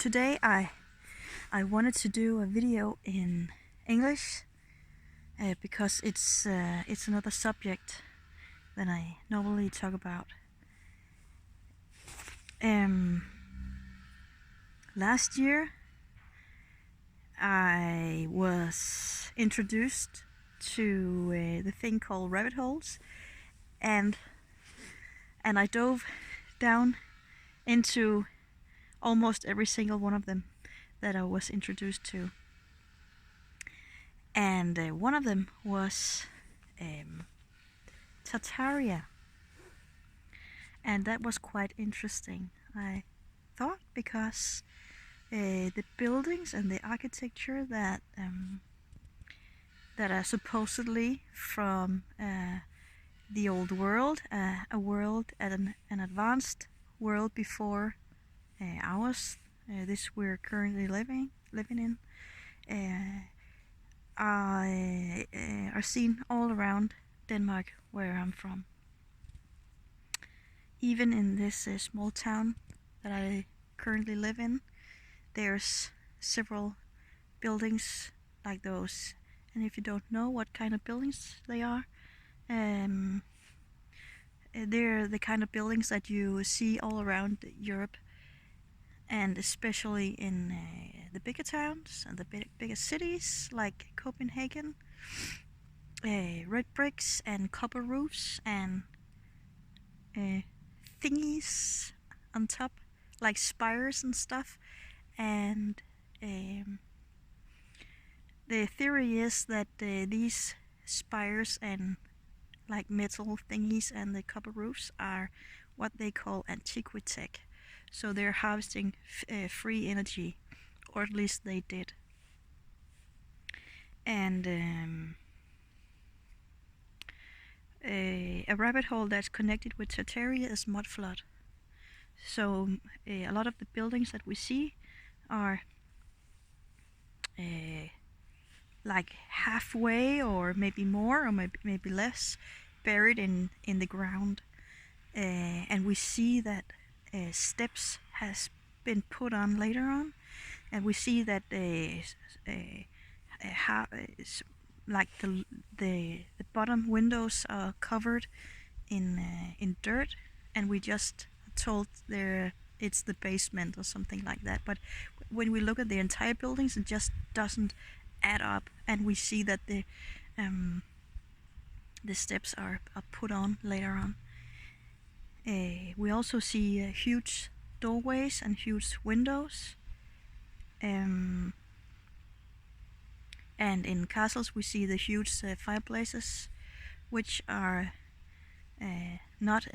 today I wanted to do a video in English because it's another subject than I normally talk about. Last year I was introduced to the thing called rabbit holes, and I dove down into almost every single one of them that I was introduced to. And one of them was Tartaria, and that was quite interesting, I thought, because the buildings and the architecture that are supposedly from the old world, a world at an advanced world before ours, this we're currently living in, are seen all around Denmark, where I'm from. Even in this small town that I currently live in, there's several buildings like those. And if you don't know what kind of buildings they are, they're the kind of buildings that you see all around Europe, and especially in the bigger towns and the bigger cities like Copenhagen. Red bricks and copper roofs and thingies on top, like spires and stuff. And the theory is that these spires and like metal thingies and the copper roofs are what they call antiquitech. So they're harvesting free energy, or at least they did. And a rabbit hole that's connected with Tartaria is mudflood. So a lot of the buildings that we see are like halfway, or maybe more, or maybe less, buried in the ground. And we see that steps has been put on later on, and we see that like the bottom windows are covered in dirt, and we just told it's the basement or something like that. But when we look at the entire buildings, it just doesn't add up, and we see that the steps are put on later on. We also see huge doorways and huge windows. And in castles we see the huge fireplaces, which are not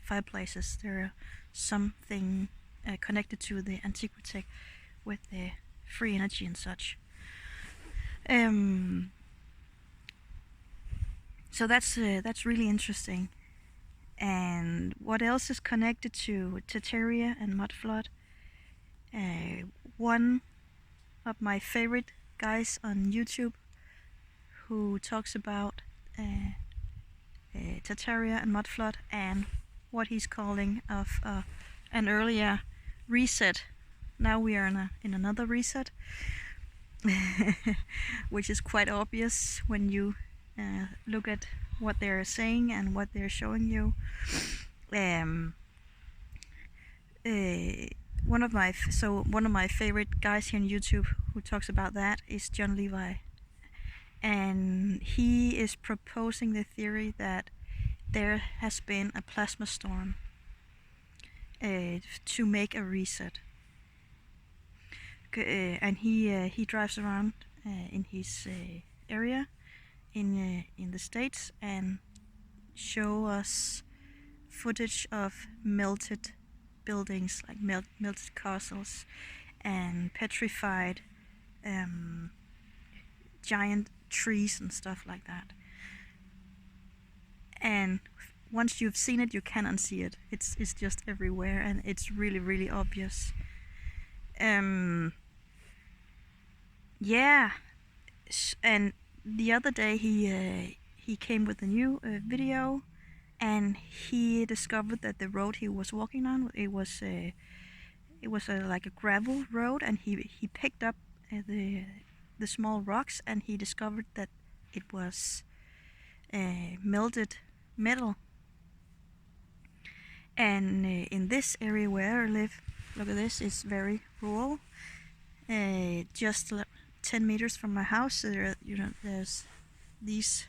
fireplaces. They're something connected to the antiquity with the free energy and such. So that's really interesting. And what else is connected to Tartaria and mudflood? One of my favorite guys on YouTube who talks about Tartaria and mudflood and what he's calling of an earlier reset. Now we are in another reset, which is quite obvious when you look at what they're saying and what they're showing you. One of my favorite guys here on YouTube who talks about that is Jonlevi, and he is proposing the theory that there has been a plasma storm to make a reset. And he drives around in his area in the States and show us footage of melted buildings, like melted castles and petrified giant trees and stuff like that. And once you've seen it, you can't unsee it. It's just everywhere, and it's really, really obvious. Yeah, and the other day he came with a new video, and he discovered that the road he was walking on, it was It was like a gravel road, and he picked up the small rocks, and he discovered that it was melted metal. And in this area where I live, look at this, it's very rural. Just 10 meters from my house, there's these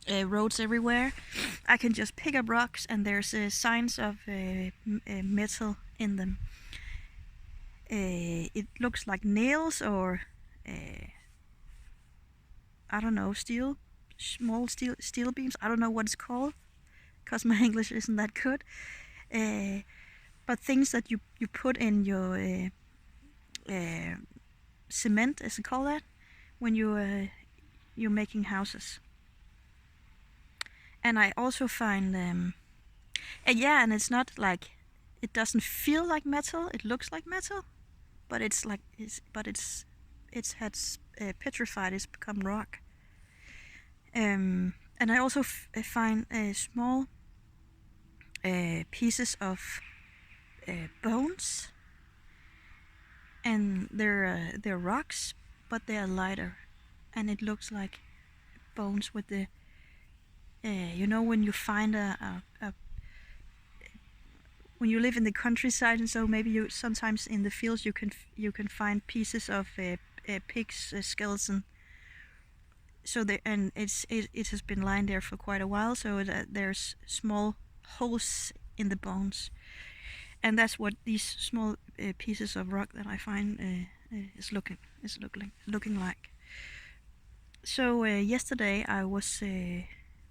roads everywhere. I can just pick up rocks, and there's signs of metal in them. It looks like nails or I don't know, small steel beams. I don't know what it's called, because my English isn't that good. But things that you put in your cement, is it called that, when you're making houses. And I also find and it's not like, it doesn't feel like metal. It looks like metal, but it's petrified. It's become rock. And I also find small pieces of bones, and they're rocks, but they are lighter, and it looks like bones with the when you find when you live in the countryside, and so maybe you sometimes in the fields you can find pieces of pig's skeleton. So it has been lying there for quite a while, so there's small holes in the bones, and that's what these small pieces of rock that I find is looking like. So yesterday I was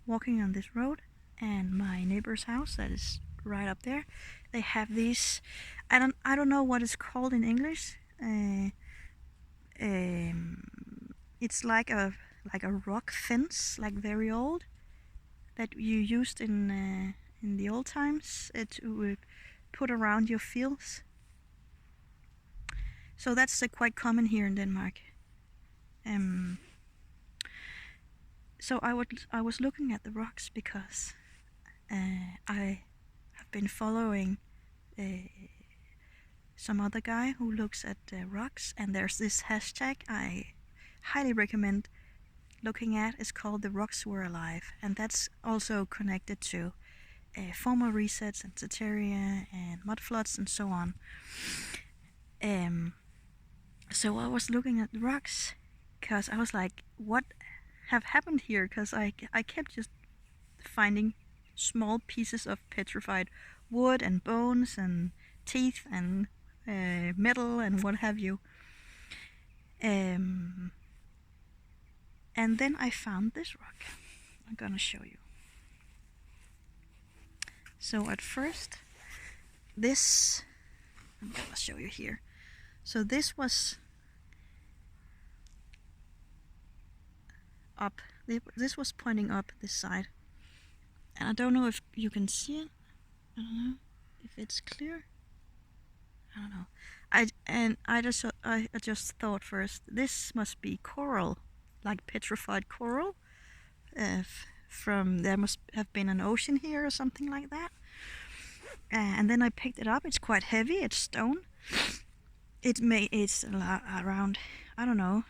walking on this road, and my neighbor's house that is right up there, they have these, I don't know what it's called in English. It's like a rock fence, like very old, that you used in the old times to put around your fields. So that's quite common here in Denmark. So I was looking at the rocks because I have been following some other guy who looks at rocks, and there's this hashtag I highly recommend looking at. It's called "The Rocks Were Alive," and that's also connected to former resets and Terraria and mud floods and so on. So I was looking at the rocks because I was like, what have happened here? Because I kept just finding small pieces of petrified wood and bones and teeth and metal and what have you. And then I found this rock. I'm gonna show you. So at first, I'm gonna show you here. So this was up. This was pointing up this side, and I don't know if you can see it. I don't know if it's clear. I don't know. I just thought first, this must be coral, like petrified coral. There must have been an ocean here or something like that. And then I picked it up. It's quite heavy. It's stone. It's around, I don't know,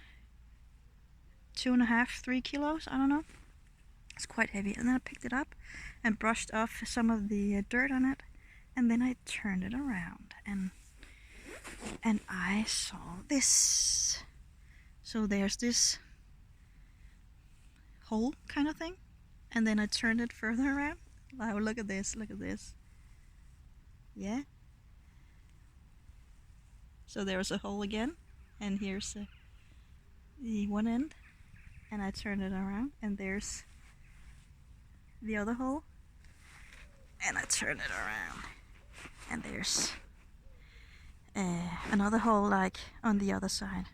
2.5, 3 kilos. I don't know. It's quite heavy. And then I picked it up and brushed off some of the dirt on it, and then I turned it around, and I saw this. So there's this hole kind of thing, and then I turned it further around. Wow, look at this. Yeah. So there's a hole again, and here's the one end, and I turned it around, and there's the other hole, and I turn it around, and there's another hole like on the other side.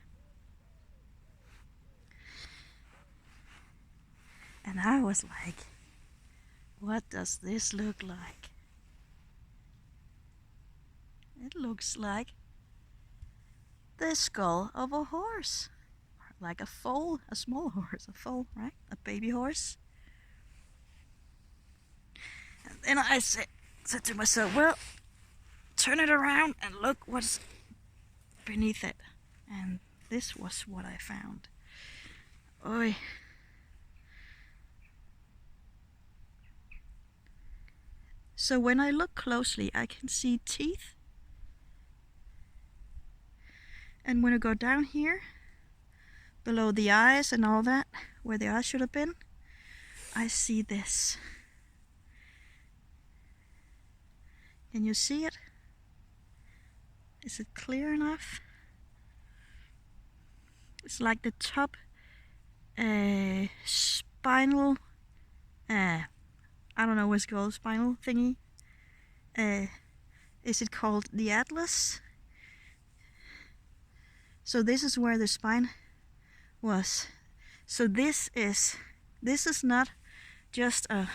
And I was like, what does this look like? It looks like the skull of a horse, like a foal, a small horse, a foal, right? A baby horse. And then I said to myself, well, turn it around and look what's beneath it. And this was what I found. Oi. So when I look closely, I can see teeth. And when I go down here, below the eyes and all that, where the eyes should have been, I see this. Can you see it? Is it clear enough? It's like the top spinal, I don't know what's called, spinal thingy. Is it called the atlas? So this is where the spine was. So this is not just a.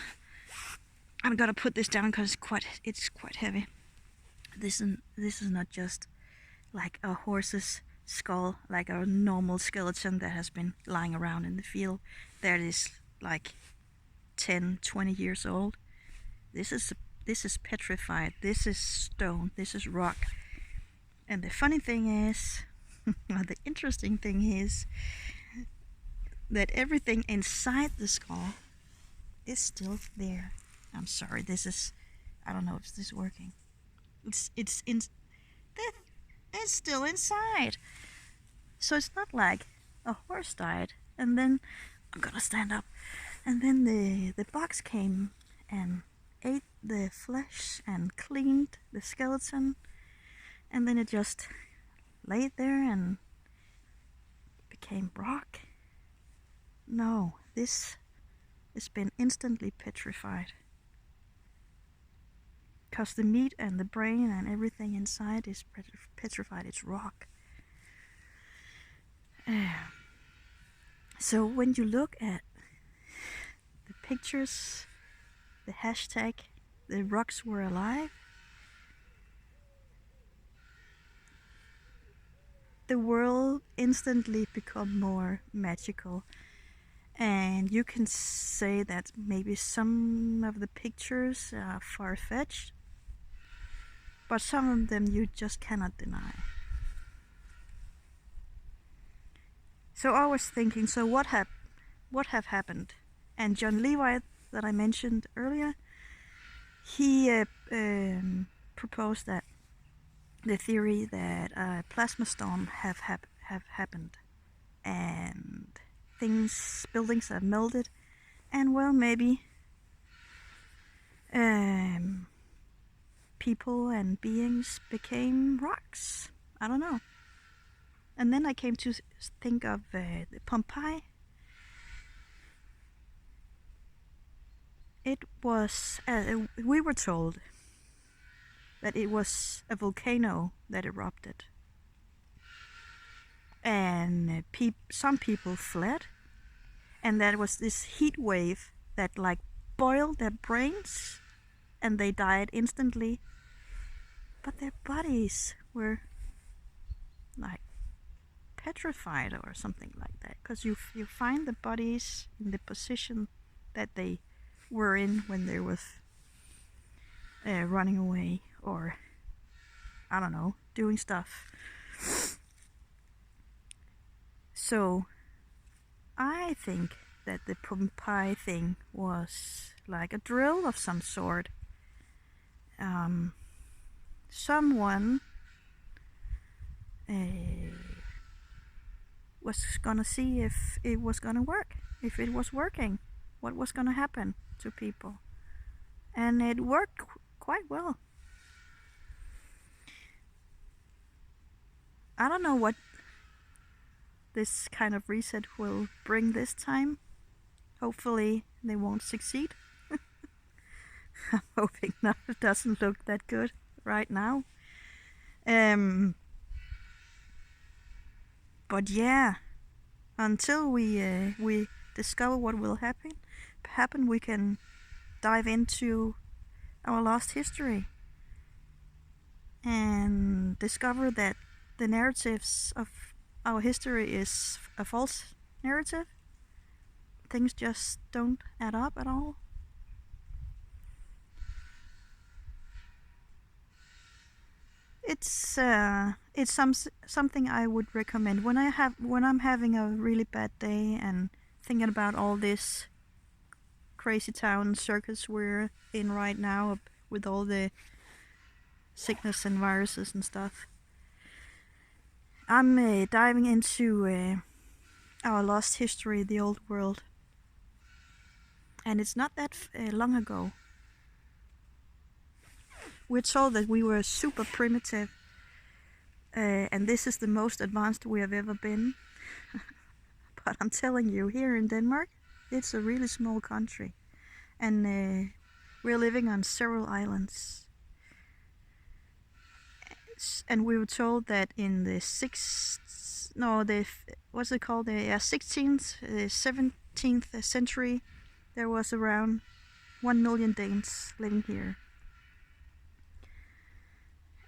I'm gonna put this down because it's quite heavy. This is not just like a horse's skull, like a normal skeleton that has been lying around in the field that is like 10, 20 years old. This is petrified. This is stone. This is rock. And the funny thing is, or the interesting thing is, that everything inside the skull is still there. I'm sorry, I don't know if this is working. It's still inside. So it's not like a horse died and then I'm gonna stand up and then the box came and ate the flesh and cleaned the skeleton and then it just laid there and became rock. No, this has been instantly petrified. Because the meat and the brain and everything inside is petrified. It's rock. So when you look at the pictures, the hashtag, the rocks were alive, the world instantly become more magical. And you can say that maybe some of the pictures are far-fetched, but some of them you just cannot deny. So I was thinking, so what have happened? And Jonlevi, that I mentioned earlier, he proposed that the theory that a plasma storm have happened, and buildings have melted, and well, maybe people and beings became rocks. I don't know. And then I came to think of the Pompeii. It was, we were told that it was a volcano that erupted. And some people fled. And there was this heat wave that like boiled their brains and they died instantly. But their bodies were like petrified or something like that, because you find the bodies in the position that they were in when they was running away or I don't know, doing stuff. So I think that the Pompeii thing was like a drill of some sort. Someone was gonna see if it was gonna work, if it was working, what was gonna happen to people. And it worked quite well. I don't know what this kind of reset will bring this time. Hopefully they won't succeed. I'm hoping that it doesn't look that good right now. But yeah, until we discover what will happen, we can dive into our lost history and discover that the narratives of our history is a false narrative. Things just don't add up at all. it's something I would recommend when I'm having a really bad day and thinking about all this crazy town circus we're in right now with all the sickness and viruses and stuff. I'm diving into our lost history, the old world, and it's not that long ago. We're told that we were super primitive, and this is the most advanced we have ever been. But I'm telling you, here in Denmark, it's a really small country, and we're living on several islands. And we were told that in the what's it called? The 16th, 17th century, there was around 1 million Danes living here.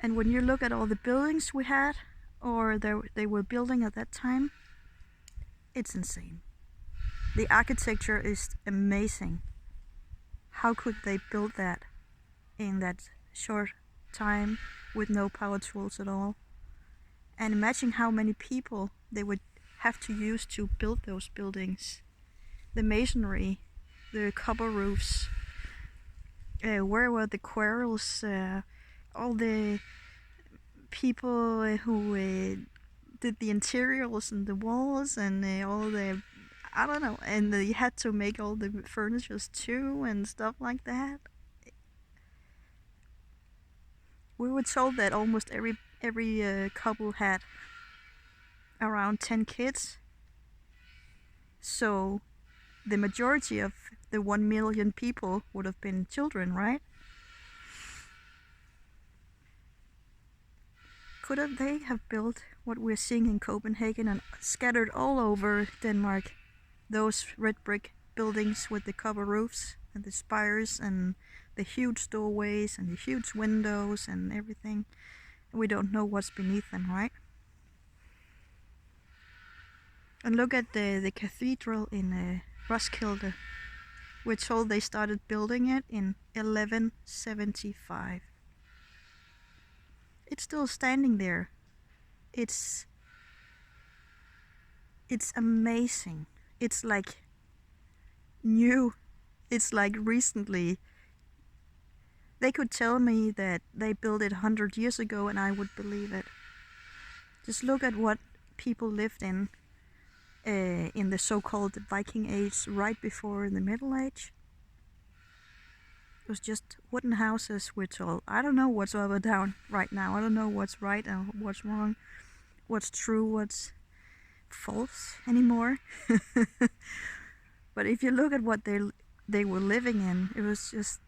And when you look at all the buildings we had, or they were building at that time, it's insane. The architecture is amazing. How could they build that in that short time with no power tools at all? And imagine how many people they would have to use to build those buildings. The masonry, the copper roofs, where were the quarrels, all the people who did the interiors and the walls and all the, I don't know, and they had to make all the furnitures too and stuff like that. We were told that almost every couple had around 10 kids. So the majority of the 1 million people would have been children, right? Couldn't they have built what we're seeing in Copenhagen and scattered all over Denmark? Those red brick buildings with the copper roofs and the spires and the huge doorways and the huge windows and everything. We don't know what's beneath them, right? And look at the cathedral in Roskilde. We're told they started building it in 1175. It's still standing there. It's amazing. It's like new. It's like recently. They could tell me that they built it 100 years ago and I would believe it. Just look at what people lived in the so-called Viking Age, right before the Middle Age. It was just wooden houses, we're told. I don't know what's up or down right now. I don't know what's right and what's wrong, what's true, what's false anymore. But if you look at what they were living in, it was just,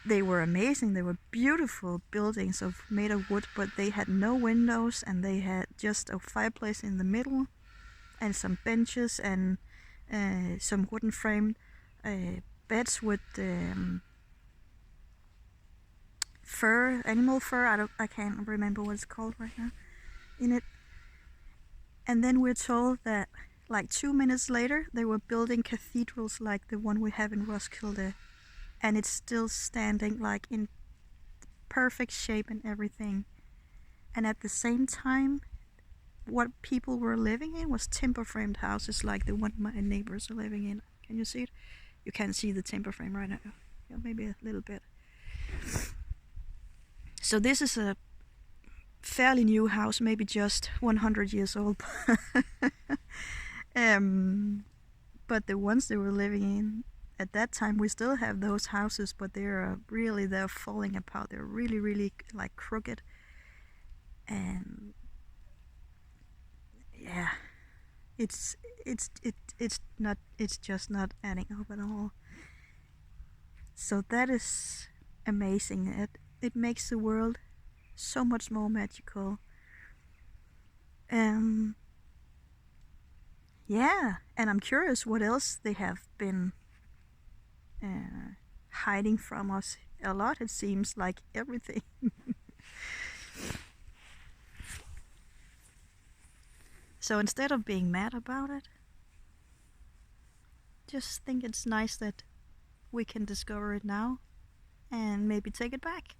they were amazing. They were beautiful buildings made of wood, but they had no windows and they had just a fireplace in the middle and some benches and some wooden framed beds with fur, animal fur. I can't remember what it's called right now in it. And then we're told that like 2 minutes later they were building cathedrals like the one we have in Roskilde, and it's still standing like in perfect shape and everything. And at the same time, what people were living in was timber framed houses like the one my neighbors are living in. Can you see it? You can't see the timber frame right now. Yeah, maybe a little bit. So this is a fairly new house, maybe just 100 years old. But the ones they were living in at that time, we still have those houses, but they're falling apart. They're really like crooked, and yeah, it's just not adding up at all. So that is amazing. It makes the world so much more magical. Yeah, and I'm curious what else they have been hiding from us. A lot, it seems like everything. So instead of being mad about it, just think it's nice that we can discover it now and maybe take it back.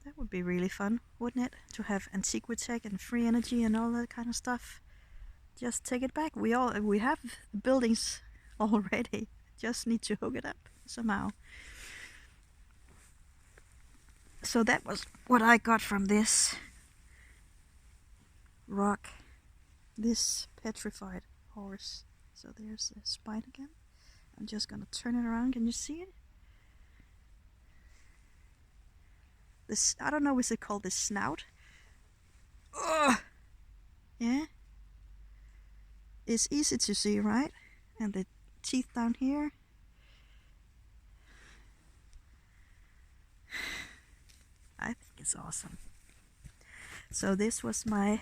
That would be really fun, wouldn't it? To have Antiquitech and free energy and all that kind of stuff. Just take it back. We have buildings already. Just need to hook it up somehow. So that was what I got from this rock, this petrified horse. So there's the spine again. I'm just gonna turn it around. Can you see it? This, I don't know, is it called the snout? Ugh! Yeah. It's easy to see, right? And the teeth down here. I think it's awesome. So this was my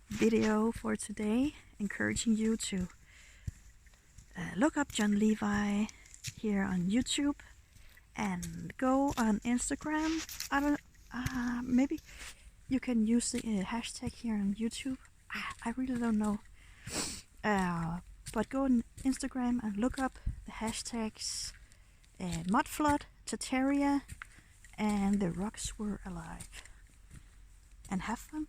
video for today, encouraging you to look up Jonlevi here on YouTube and go on Instagram. I don't. Maybe you can use the hashtag here on YouTube. I really don't know. But go on Instagram and look up the hashtags Mudflood, Tartaria, and The Rocks Were Alive. And have fun.